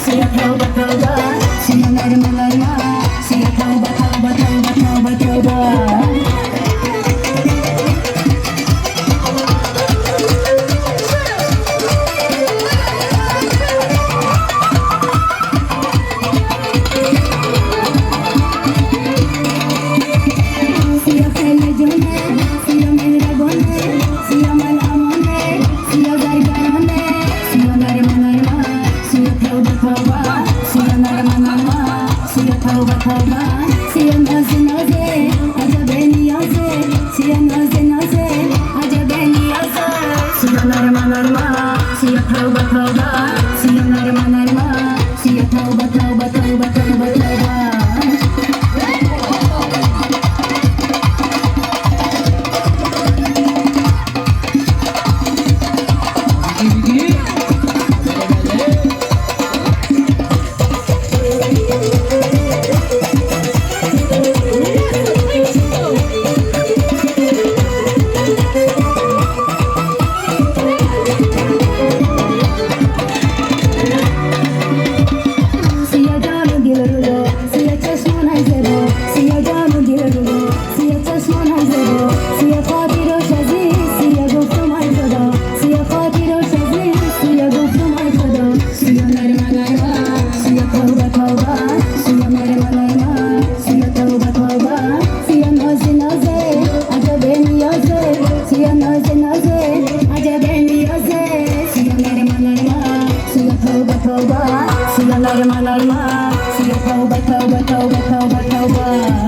suya tauba tauba, suya larma larma, suya tauba tauba tauba tauba tauba. Tauba tauba, siya naze naze, ajabe niyaze, siya naze naze, ajabe niyaze. Siya larma larma, siya tauba tauba, siya larma larma, siya tauba tauba tauba tauba tauba. Tauba, siya larma larma, siya tauba tauba tauba tauba tauba.